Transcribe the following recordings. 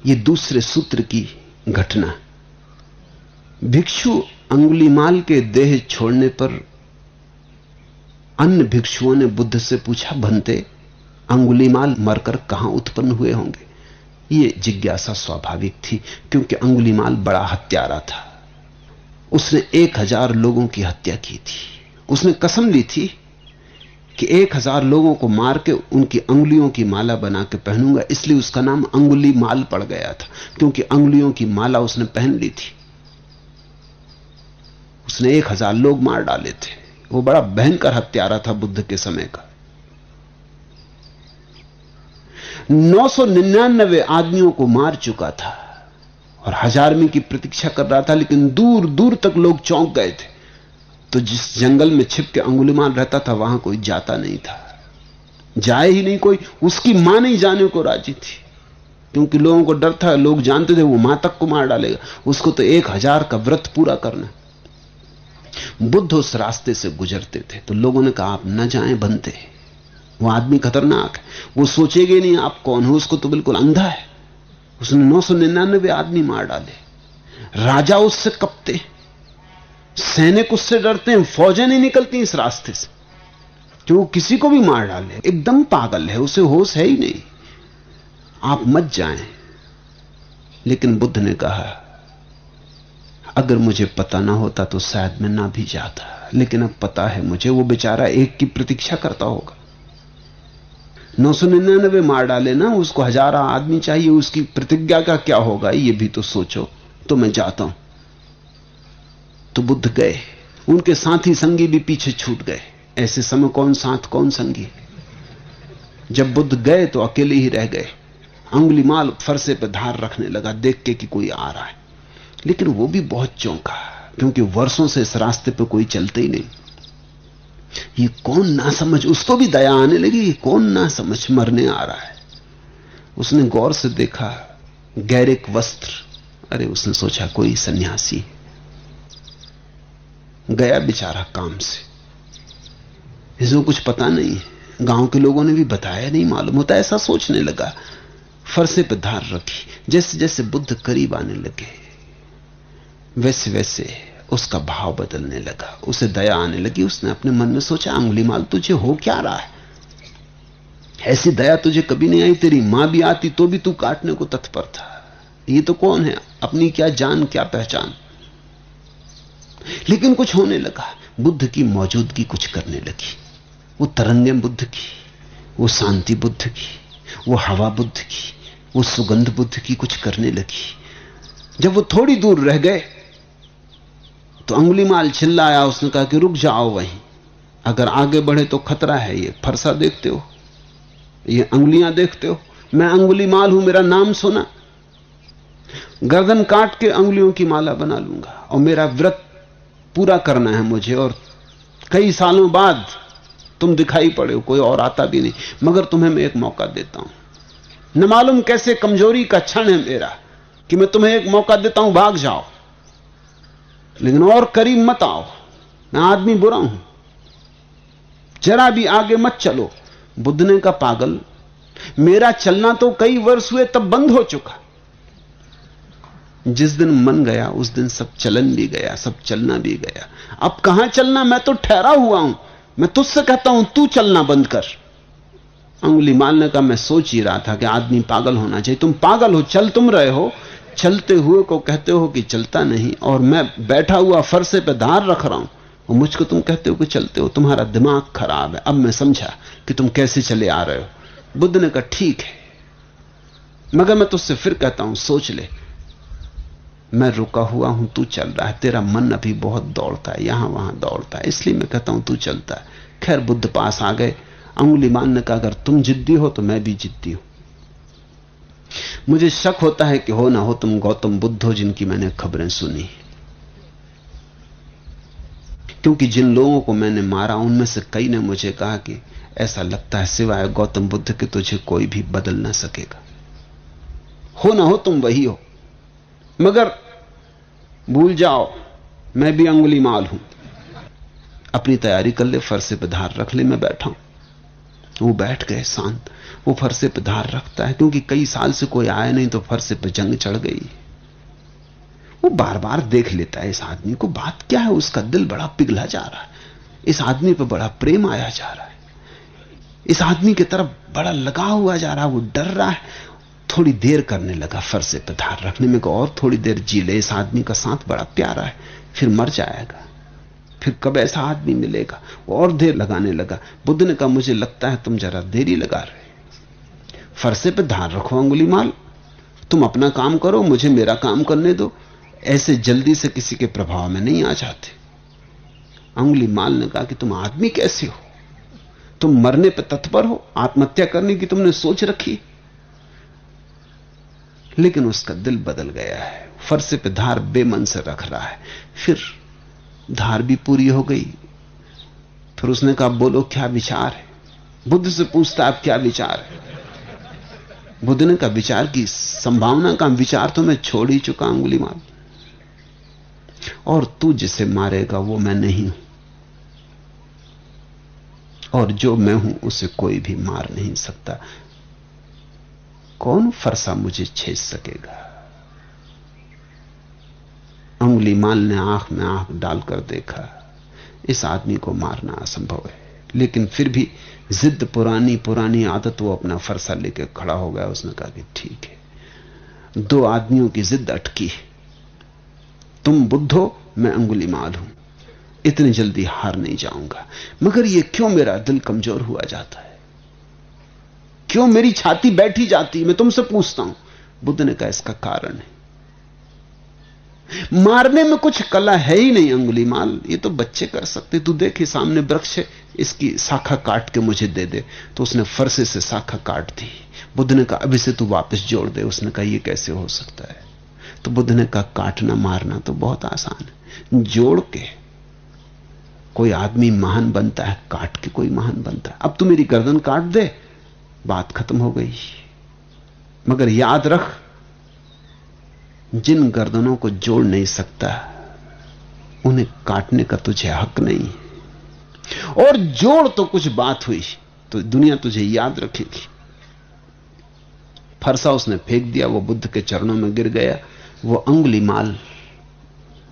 ये दूसरे सूत्र की घटना। भिक्षु अंगुलीमाल के देह छोड़ने पर अन्य भिक्षुओं ने बुद्ध से पूछा, भंते अंगुलीमाल मरकर कहां उत्पन्न हुए होंगे? ये जिज्ञासा स्वाभाविक थी, क्योंकि अंगुलीमाल बड़ा हत्यारा था। उसने 1000 लोगों की हत्या की थी। उसने कसम ली थी कि 1000 लोगों को मार के उनकी अंगुलियों की माला बना के पहनूंगा। इसलिए उसका नाम अंगुलीमाल पड़ गया था, क्योंकि अंगुलियों की माला उसने पहन ली थी। उसने 1000 लोग मार डाले थे। वो बड़ा भयंकर हत्यारा था बुद्ध के समय का। 999 आदमियों को मार चुका था और 1000वीं की प्रतीक्षा कर रहा था, लेकिन दूर दूर तक लोग चौंक गए थे। तो जिस जंगल में छिप के अंगुलीमाल रहता था, वहां कोई जाता नहीं था, जाए ही नहीं कोई। उसकी मां नहीं जाने को राजी थी, क्योंकि लोगों को डर था, लोग जानते थे वो मां तक को मार डालेगा। उसको तो 1000 का व्रत पूरा करना। बुद्ध उस रास्ते से गुजरते थे तो लोगों ने कहा, आप न जाएं बनते, वो आदमी खतरनाक है, वो सोचेगे नहीं आप कौन हो, उसको तो बिल्कुल अंधा है। उसने 999 आदमी मार डाले। राजा उससे कपते, सैनिक उससे डरते हैं, फौजें नहीं निकलती इस रास्ते से कि वो किसी को भी मार डाले। एकदम पागल है, उसे होश है ही नहीं, आप मत जाएं। लेकिन बुद्ध ने कहा, अगर मुझे पता ना होता तो शायद मैं ना भी जाता, लेकिन अब पता है मुझे, वो बेचारा एक की प्रतीक्षा करता होगा। 999 मार डाले ना, उसको 1000 आदमी चाहिए, उसकी प्रतिज्ञा का क्या होगा ये भी तो सोचो। तो मैं जाता हूं। तो बुद्ध गए, उनके साथी संगी भी पीछे छूट गए। ऐसे समय कौन साथ कौन संगी? जब बुद्ध गए तो अकेले ही रह गए। अंगुलीमाल फरसे पर धार रखने लगा, देख के कि कोई आ रहा है, लेकिन वो भी बहुत चौंका, क्योंकि वर्षों से इस रास्ते पे कोई चलते ही नहीं। ये कौन ना समझ, उसको भी दया आने लगी, ये कौन ना समझ मरने आ रहा है। उसने गौर से देखा, गैरिक वस्त्र। अरे उसने सोचा कोई सन्यासी गया बेचारा काम से, इसको कुछ पता नहीं है, गांव के लोगों ने भी बताया नहीं, मालूम होता। ऐसा सोचने लगा, फरसे पे धार रखी। जैसे जैसे बुद्ध करीब आने लगे वैसे वैसे उसका भाव बदलने लगा, उसे दया आने लगी। उसने अपने मन में सोचा, अंगुलीमाल तुझे हो क्या रहा है? ऐसी दया तुझे कभी नहीं आई, तेरी मां भी आती तो भी तू काटने को तत्पर था। ये तो कौन है, अपनी क्या जान क्या पहचान। लेकिन कुछ होने लगा, बुद्ध की मौजूदगी कुछ करने लगी। वो तरंगें बुद्ध की, वो शांति बुद्ध की, वो हवा बुद्ध की, वो सुगंध बुद्ध की कुछ करने लगी। जब वो थोड़ी दूर रह गए तो अंगुलीमाल चिल्लाया। उसने कहा कि रुक जाओ वहीं, अगर आगे बढ़े तो खतरा है। ये फरसा देखते हो, ये अंगुलियां देखते हो, मैं अंगुलीमाल हूं, मेरा नाम सुना। गर्दन काट के अंगुलियों की माला बना लूंगा और मेरा व्रत पूरा करना है मुझे। और कई सालों बाद तुम दिखाई पड़े हो, कोई और आता भी नहीं, मगर तुम्हें मैं एक मौका देता हूं। न मालूम कैसे कमजोरी का क्षण है मेरा कि मैं तुम्हें एक मौका देता हूं, भाग जाओ, लेकिन और करीब मत आओ। मैं आदमी बुरा हूं, जरा भी आगे मत चलो। बुद्ध ने कहा, पागल, मेरा चलना तो कई वर्ष हुए तब बंद हो चुका। जिस दिन मन गया उस दिन सब चलन भी गया, सब चलना भी गया। अब कहां चलना, मैं तो ठहरा हुआ हूं। मैं तुझसे कहता हूं तू चलना बंद कर। अंगुलीमाल ने कहा, मैं सोच ही रहा था कि आदमी पागल होना चाहिए। तुम पागल हो, चल तुम रहे हो, चलते हुए को कहते हो कि चलता नहीं, और मैं बैठा हुआ फरसे पे धार रख रहा हूं और मुझको तुम कहते हो कि चलते हो। तुम्हारा दिमाग खराब है। अब मैं समझा कि तुम कैसे चले आ रहे हो। बुद्ध ने कहा, ठीक है, मगर मैं तुझसे फिर कहता हूं, सोच ले, मैं रुका हुआ हूं, तू चल रहा है। तेरा मन अभी बहुत दौड़ता है, यहां वहां दौड़ता है, इसलिए मैं कहता हूं तू चलता है। खैर बुद्ध पास आ गए। अंगुलीमाल ने कहा, अगर तुम जिद्दी हो तो मैं भी जिद्दी हूं। मुझे शक होता है कि हो ना हो तुम गौतम बुद्ध हो जिनकी मैंने खबरें सुनी, क्योंकि जिन लोगों को मैंने मारा उनमें से कई ने मुझे कहा कि ऐसा लगता है सिवाय गौतम बुद्ध के तुझे कोई भी बदल ना सकेगा। हो ना हो तुम वही हो, मगर भूल जाओ मैं भी अंगुलीमाल हूं। अपनी तैयारी कर ले, फरसे पे धार रख ले, मैं बैठा हूं। वो बैठ गए शांत। वो फरसे पे धार रखता है, क्योंकि कई साल से कोई आया नहीं तो फरसे पे जंग चढ़ गई। वो बार बार देख लेता है इस आदमी को, बात क्या है। उसका दिल बड़ा पिघला जा रहा है, इस आदमी पे बड़ा प्रेम आया जा रहा है, इस आदमी की तरफ बड़ा लगा हुआ जा रहा है। वो डर रहा है। थोड़ी देर करने लगा फरसे पे धार रखने में, को और थोड़ी देर जी ले, इस आदमी का साथ बड़ा प्यारा है, फिर मर जाएगा, फिर कब ऐसा आदमी मिलेगा। वो और देर लगाने लगा। बुद्ध ने कहा, मुझे लगता है तुम जरा देरी लगा रहे। फरसे पे धार रखो अंगुलीमाल, तुम अपना काम करो, मुझे मेरा काम करने दो। ऐसे जल्दी से किसी के प्रभाव में नहीं आ जाते। अंगुलीमाल ने कहा कि तुम आदमी कैसे हो, तुम मरने पर तत्पर हो, आत्महत्या करने की तुमने सोच रखी। लेकिन उसका दिल बदल गया है, फरसे पे धार बेमन से रख रहा है। फिर धार भी पूरी हो गई। फिर उसने कहा, बोलो क्या विचार है। बुद्ध से पूछता, आप क्या विचार है। बुद्ध ने कहा, विचार की संभावना का विचार तो मैं छोड़ ही चुका अंगुलीमाल, और तू जिसे मारेगा वो मैं नहीं हूं, और जो मैं हूं उसे कोई भी मार नहीं सकता। कौन फरसा मुझे छेद सकेगा। अंगुलीमाल ने आंख में आंख डालकर देखा, इस आदमी को मारना असंभव है। लेकिन फिर भी जिद, पुरानी पुरानी आदत, वो अपना फरसा लेकर खड़ा हो गया। उसने कहा कि ठीक है। दो आदमियों की जिद अटकी, तुम बुद्ध हो, मैं अंगुलीमाल हूं, इतनी जल्दी हार नहीं जाऊंगा। मगर ये क्यों मेरा दिल कमजोर हुआ जाता है, क्यों मेरी छाती बैठी जाती, मैं तुमसे पूछता हूं। बुद्ध ने कहा, इसका कारण है, मारने में कुछ कला है ही नहीं अंगुलीमाल, ये तो बच्चे कर सकते। तू देखे सामने वृक्ष है, इसकी शाखा काट के मुझे दे दे। तो उसने फरसे से शाखा काट दी। बुद्ध ने कहा, अभी से तू वापस जोड़ दे। उसने कहा, यह कैसे हो सकता है। तो बुद्ध ने कहा, काटना मारना तो बहुत आसान है, जोड़ के कोई आदमी महान बनता है, काट के कोई महान बनता है। अब तू मेरी गर्दन काट दे, बात खत्म हो गई। मगर याद रख, जिन गर्दनों को जोड़ नहीं सकता उन्हें काटने का तुझे हक नहीं। और जोड़ तो कुछ बात हुई तो दुनिया तुझे याद रखेगी। फरसा उसने फेंक दिया, वो बुद्ध के चरणों में गिर गया। वो अंगुलीमाल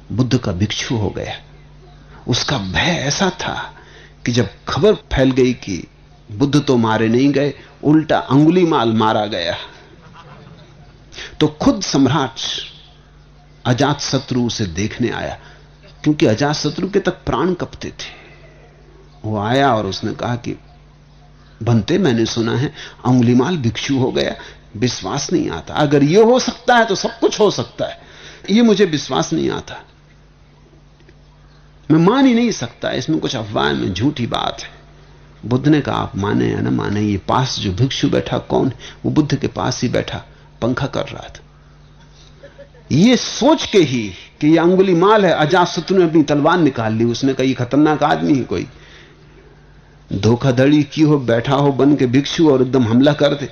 बुद्ध का भिक्षु हो गया। उसका भय ऐसा था कि जब खबर फैल गई कि बुद्ध तो मारे नहीं गए, उल्टा अंगुलीमाल मारा गया, तो खुद सम्राट अजातशत्रु उसे देखने आया, क्योंकि अजातशत्रु के तक प्राण कपते थे। वो आया और उसने कहा कि बनते, मैंने सुना है अंगुलीमाल भिक्षु हो गया, विश्वास नहीं आता। अगर ये हो सकता है तो सब कुछ हो सकता है, ये मुझे विश्वास नहीं आता, मैं मान ही नहीं सकता, इसमें कुछ अफवाह में झूठी बात है। बुद्ध ने कहा, आप माने या न माने, ये पास जो भिक्षु बैठा कौन है। वो बुद्ध के पास ही बैठा पंखा कर रहा था। ये सोच के ही कि ये अंगुलीमाल है, अजातशत्रु ने अपनी तलवार निकाल ली। उसने कहा, ये खतरनाक आदमी है, कोई धोखाधड़ी की हो, बैठा हो बन के भिक्षु और एकदम हमला कर दे।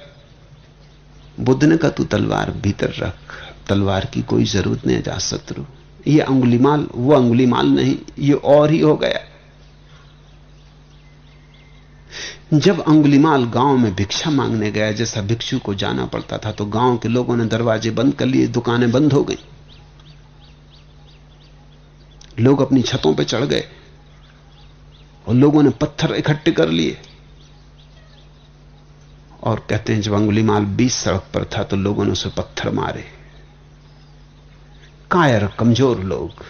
बुद्ध ने कहा, तू तलवार भीतर रख, तलवार की कोई जरूरत नहीं अजातशत्रु। ये अंगुलीमाल वो अंगुलीमाल नहीं, ये और ही हो गया। जब अंगुलीमाल गांव में भिक्षा मांगने गया, जैसा भिक्षु को जाना पड़ता था, तो गांव के लोगों ने दरवाजे बंद कर लिए, दुकानें बंद हो गई, लोग अपनी छतों पर चढ़ गए और लोगों ने पत्थर इकट्ठे कर लिए। और कहते हैं जब अंगुलीमाल बीच सड़क पर था तो लोगों ने उसे पत्थर मारे, कायर कमजोर लोग।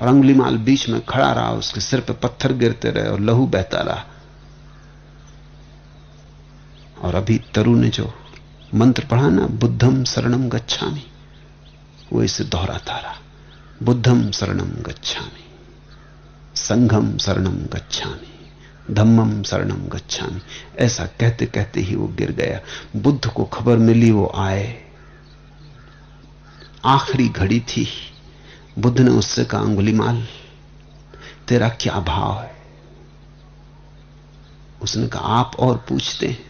और अंगुलीमाल बीच में खड़ा रहा, उसके सिर पे पत्थर गिरते रहे और लहू बहता रहा। और अभी तरु ने जो मंत्र पढ़ा ना, बुद्धम शरणम गच्छामि, वो इसे दोहराता रहा, बुद्धम शरणम गच्छामि, संघम शरणम गच्छामि, धम्मम शरणम गच्छामि। ऐसा कहते कहते ही वो गिर गया। बुद्ध को खबर मिली, वो आए, आखिरी घड़ी थी। बुद्ध ने उससे कहा, अंगुलीमाल तेरा क्या भाव है। उसने कहा, आप और पूछते हैं,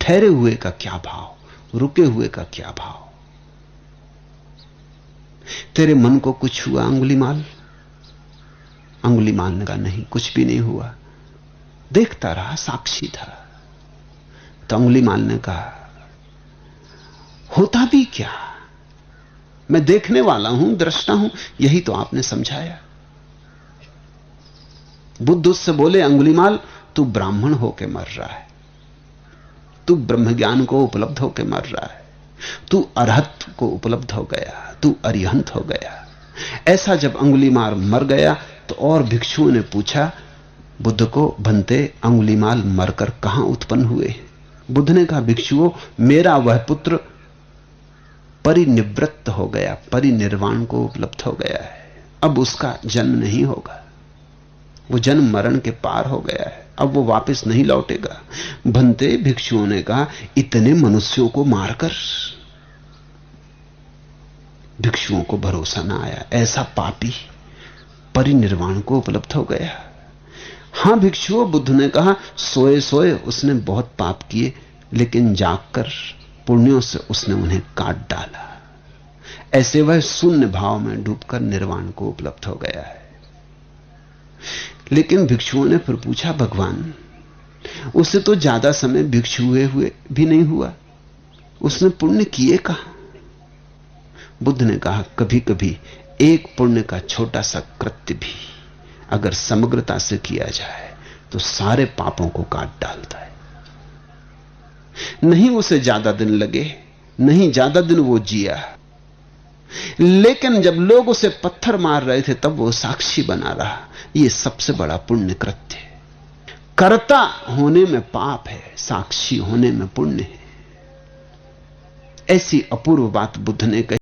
ठहरे हुए का क्या भाव, रुके हुए का क्या भाव। तेरे मन को कुछ हुआ अंगुलीमाल। अंगुलीमाल ने कहा, नहीं, कुछ भी नहीं हुआ, देखता रहा, साक्षी था। तो अंगुलीमाल ने कहा, होता भी क्या, मैं देखने वाला हूं, दृष्टा हूं, यही तो आपने समझाया। बुद्ध उससे बोले, अंगुलीमाल तू ब्राह्मण होके मर रहा है, तू ब्रह्म ज्ञान को उपलब्ध होके मर रहा है, तू अरहत को उपलब्ध हो गया, तू अरिहंत हो गया। ऐसा जब अंगुलीमाल मर गया तो और भिक्षुओं ने पूछा बुद्ध को, भंते अंगुलीमाल मरकर कहां उत्पन्न हुए? बुद्ध ने कहा, भिक्षुओं, मेरा वह पुत्र परिनिवृत्त हो गया, परिनिर्वाण को उपलब्ध हो गया है, अब उसका जन्म नहीं होगा, वो जन्म मरण के पार हो गया है, अब वो वापस नहीं लौटेगा। भंते भिक्षुओं ने कहा, इतने मनुष्यों को मारकर? भिक्षुओं को भरोसा ना आया, ऐसा पापी परिनिर्वाण को उपलब्ध हो गया। हां भिक्षुओं, बुद्ध ने कहा, सोए सोए उसने बहुत पाप किए, लेकिन जागकर पुण्यों से उसने उन्हें काट डाला, ऐसे वह शून्य भाव में डूबकर निर्वाण को उपलब्ध हो गया है। लेकिन भिक्षुओं ने फिर पूछा, भगवान उसे तो ज्यादा समय भिक्षु हुए भी नहीं हुआ, उसने पुण्य किए कहां? बुद्ध ने कहा, कभी कभी एक पुण्य का छोटा सा कृत्य भी अगर समग्रता से किया जाए तो सारे पापों को काट डालता है। नहीं उसे ज्यादा दिन लगे, नहीं ज्यादा दिन वो जिया, लेकिन जब लोग उसे पत्थर मार रहे थे तब वो साक्षी बना रहा। यह सबसे बड़ा पुण्य कृत्य है। कर्ता होने में पाप है, साक्षी होने में पुण्य है। ऐसी अपूर्व बात बुद्ध ने कही।